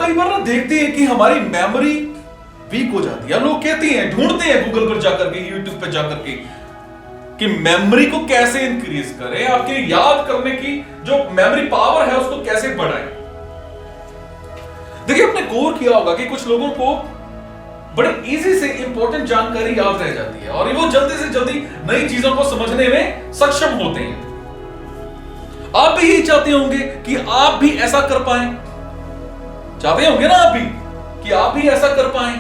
कई बार ना देखते हैं कि हमारी मेमोरी वीक हो जाती है। लोग कहते हैं, ढूंढते हैं गूगल पर जाकर के, यूट्यूब पर जाकर के, कि मेमोरी को कैसे इंक्रीज करें, आपके याद करने की जो मेमोरी पावर है उसको कैसे बढ़ाएं। देखिए, आपने गौर किया होगा कि कुछ लोगों को बड़े इजी से इंपॉर्टेंट जानकारी याद रह जाती है और वो जल्दी से जल्दी नई चीजों को समझने में सक्षम होते हैं। आप भी यही चाहते होंगे कि आप भी ऐसा कर पाएं, चाहते होंगे ना आप भी कि आप भी ऐसा कर पाएं।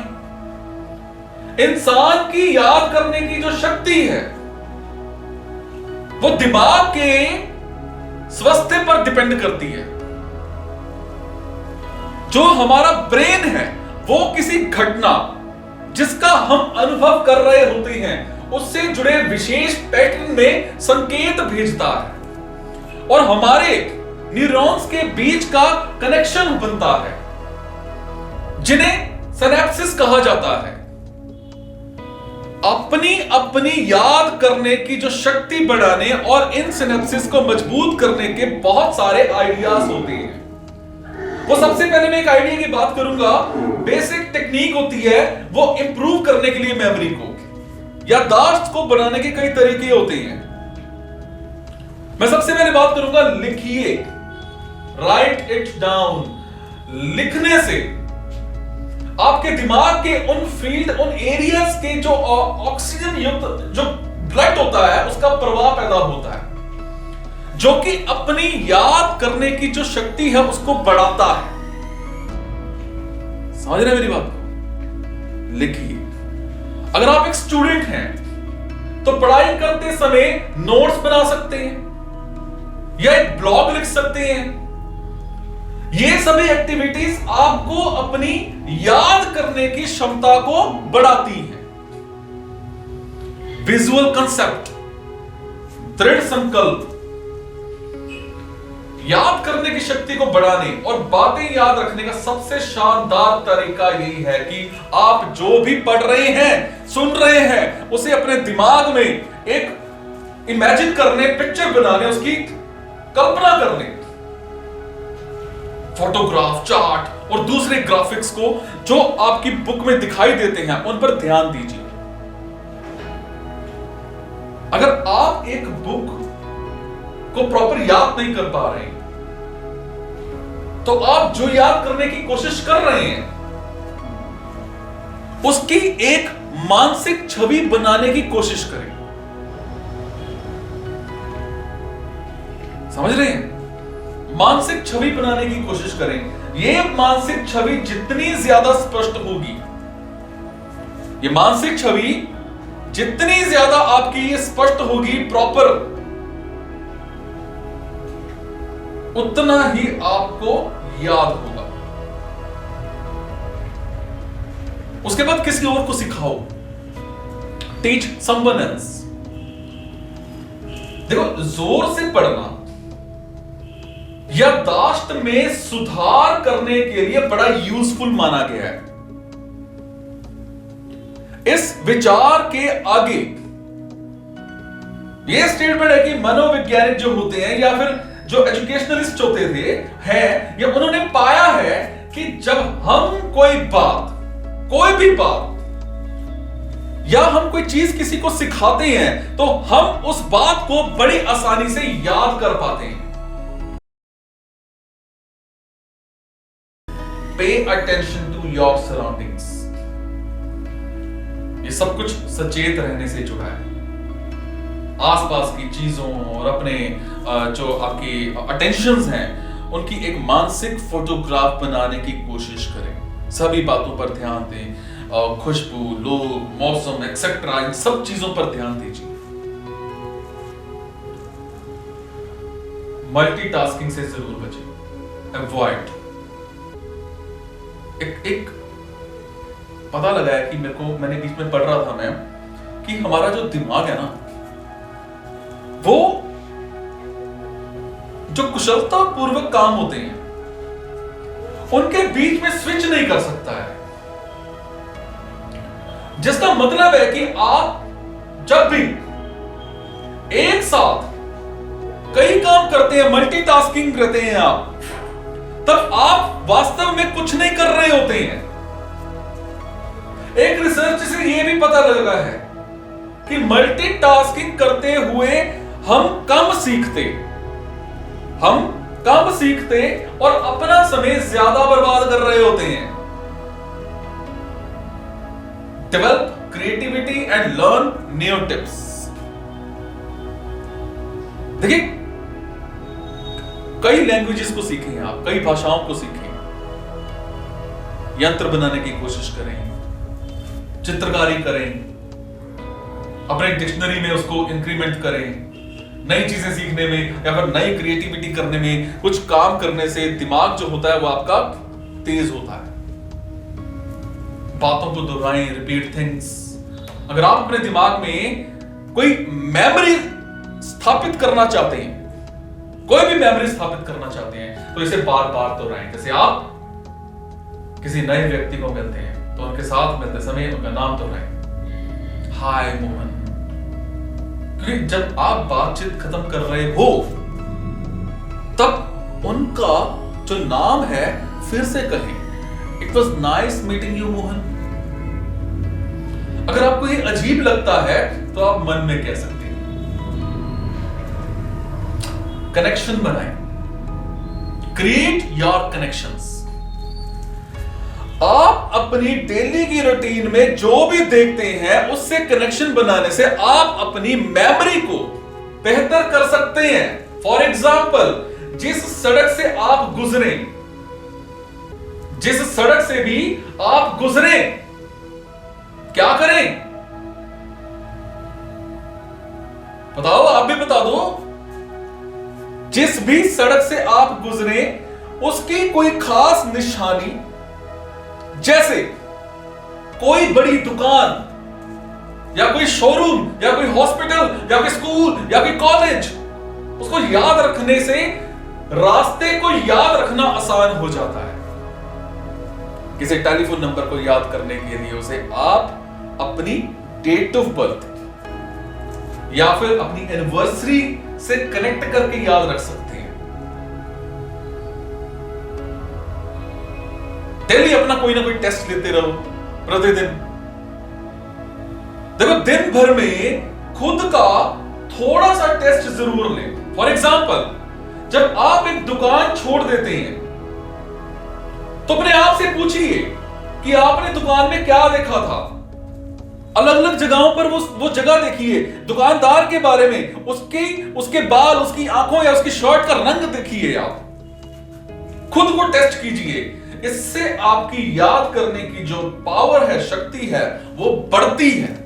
इंसान की याद करने की जो शक्ति है वो दिमाग के स्वास्थ्य पर डिपेंड करती है। जो हमारा ब्रेन है वो किसी घटना जिसका हम अनुभव कर रहे होते हैं उससे जुड़े विशेष पैटर्न में संकेत भेजता है और हमारे न्यूरॉन्स के बीच का कनेक्शन बनता है जिन्हें सिनेप्सिस कहा जाता है। अपनी अपनी याद करने की जो शक्ति बढ़ाने और इन सिनेप्सिस को मजबूत करने के बहुत सारे आइडियाज होते हैं। वो सबसे पहले मैं एक आइडिया की बात करूंगा। बेसिक टेक्निक होती है वो इंप्रूव करने के लिए मेमोरी को, याददाश्त को बढ़ाने के कई तरीके होते हैं। मैं सबसे पहले बात करूंगा, लिखिए, राइट इट डाउन। लिखने से आपके दिमाग के उन फील्ड, उन एरियाज के जो ऑक्सीजन युक्त जो ब्लड होता है उसका प्रवाह पैदा होता है जो कि अपनी याद करने की जो शक्ति है उसको बढ़ाता है। समझ रहे हैं मेरी बात को? लिखिए। अगर आप एक स्टूडेंट हैं तो पढ़ाई करते समय नोट्स बना सकते हैं या एक ब्लॉग लिख सकते हैं। ये सभी एक्टिविटीज आपको अपनी याद करने की क्षमता को बढ़ाती हैं। विजुअल कंसेप्ट, दृढ़ संकल्प, याद करने की शक्ति को बढ़ाने और बातें याद रखने का सबसे शानदार तरीका यही है कि आप जो भी पढ़ रहे हैं, सुन रहे हैं, उसे अपने दिमाग में एक इमेजिन करने, पिक्चर बनाने, उसकी कल्पना करने। फोटोग्राफ, चार्ट और दूसरे ग्राफिक्स को जो आपकी बुक में दिखाई देते हैं उन पर ध्यान दीजिए। अगर आप एक बुक को प्रॉपर याद नहीं कर पा रहे हैं तो आप जो याद करने की कोशिश कर रहे हैं उसकी एक मानसिक छवि बनाने की कोशिश करें। समझ रहे हैं? मानसिक छवि बनाने की कोशिश करें। यह मानसिक छवि जितनी ज्यादा स्पष्ट होगी, यह मानसिक छवि जितनी ज्यादा आपकी स्पष्ट होगी, प्रॉपर, उतना ही आपको याद होगा। उसके बाद किसी और को सिखाओ। Teach someone else. देखो, जोर से पढ़ना याददाश्त में सुधार करने के लिए बड़ा यूजफुल माना गया है। इस विचार के आगे यह स्टेटमेंट है कि मनोवैज्ञानिक जो होते हैं या फिर जो एजुकेशनलिस्ट होते थे हैं, या उन्होंने पाया है कि जब हम कोई भी बात या हम कोई चीज किसी को सिखाते हैं तो हम उस बात को बड़ी आसानी से याद कर पाते हैं। Pay attention to your surroundings. ये सब कुछ सचेत रहने से जुड़ा है। आसपास की चीजों और अपने जो आपकी अटेंशंस हैं उनकी एक मानसिक फोटोग्राफ बनाने की कोशिश करें। सभी बातों पर ध्यान दें, खुशबू, लोग, मौसम एक्सेट्रा, इन सब चीजों पर ध्यान दीजिए। मल्टीटास्किंग से जरूर बचें, अवॉइड। एक पता लगा है कि मैंने बीच में पढ़ रहा था मैं कि हमारा जो दिमाग है ना, वो जो कुशलता पूर्वक काम होते हैं उनके बीच में स्विच नहीं कर सकता है। जिसका मतलब है कि आप जब भी एक साथ कई काम करते हैं, मल्टीटास्किंग करते हैं आप, तब आप वास्तव में कुछ नहीं कर रहे होते हैं। एक रिसर्च से यह भी पता लगा है कि मल्टीटास्किंग करते हुए हम कम सीखते और अपना समय ज्यादा बर्बाद कर रहे होते हैं। Develop creativity and learn new tips. देखिए, कई लैंग्वेजेस को सीखें आप, कई भाषाओं को सीखें, यंत्र बनाने की कोशिश करें, चित्रकारी करें, अपने डिक्शनरी में उसको इंक्रीमेंट करें। नई चीजें सीखने में या फिर नई क्रिएटिविटी करने में, कुछ काम करने से दिमाग जो होता है वो आपका तेज होता है। बातों को दोहराएं, रिपीट थिंग्स। अगर आप अपने दिमाग में कोई मेमोरी स्थापित करना चाहते हैं, कोई भी मेमोरी स्थापित करना चाहते हैं, तो इसे बार बार दोहराएं। जैसे आप किसी नए व्यक्ति को मिलते हैं तो उनके साथ मिलते समय उनका नाम दोहराएं, हाय मोहन। क्योंकि जब आप बातचीत खत्म कर रहे हो तब उनका जो नाम है फिर से कहें, it was nice meeting you Mohan. अगर आपको ये अजीब लगता है तो आप मन में कह सकते हैं। कनेक्शन बनाएं, क्रिएट योर कनेक्शंस। आप अपनी डेली की रूटीन में जो भी देखते हैं उससे कनेक्शन बनाने से आप अपनी मेमोरी को बेहतर कर सकते हैं। फॉर एग्जाम्पल, जिस सड़क से आप गुजरे, जिस सड़क से भी आप गुजरे, क्या करें? बताओ, आप भी बता दो। जिस भी सड़क से आप गुजरे उसकी कोई खास निशानी, जैसे कोई बड़ी दुकान या कोई शोरूम या कोई हॉस्पिटल या कोई स्कूल या कोई कॉलेज, उसको याद रखने से रास्ते को याद रखना आसान हो जाता है। किसी टेलीफोन नंबर को याद करने के लिए उसे आप अपनी डेट ऑफ बर्थ या फिर अपनी एनिवर्सरी से कनेक्ट करके याद रख सकते हैं। डेली अपना कोई ना कोई टेस्ट लेते रहो प्रतिदिन। देखो, दिन भर में खुद का थोड़ा सा टेस्ट जरूर लें। फॉर एग्जाम्पल, जब आप एक दुकान छोड़ देते हैं तो अपने आप से पूछिए कि आपने दुकान में क्या देखा था। अलग अलग जगहों पर वो जगह देखिए, दुकानदार के बारे में, उसके बाल, उसकी आंखों या उसकी शर्ट का रंग देखिए। आप खुद को टेस्ट कीजिए। इससे आपकी याद करने की जो पावर है, शक्ति है, वो बढ़ती है।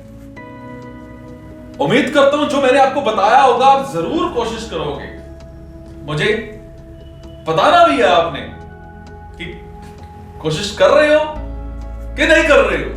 उम्मीद करता हूं जो मैंने आपको बताया होगा आप जरूर कोशिश करोगे। मुझे बताना भी है आपने कि कोशिश कर रहे हो कि नहीं कर रहे हो।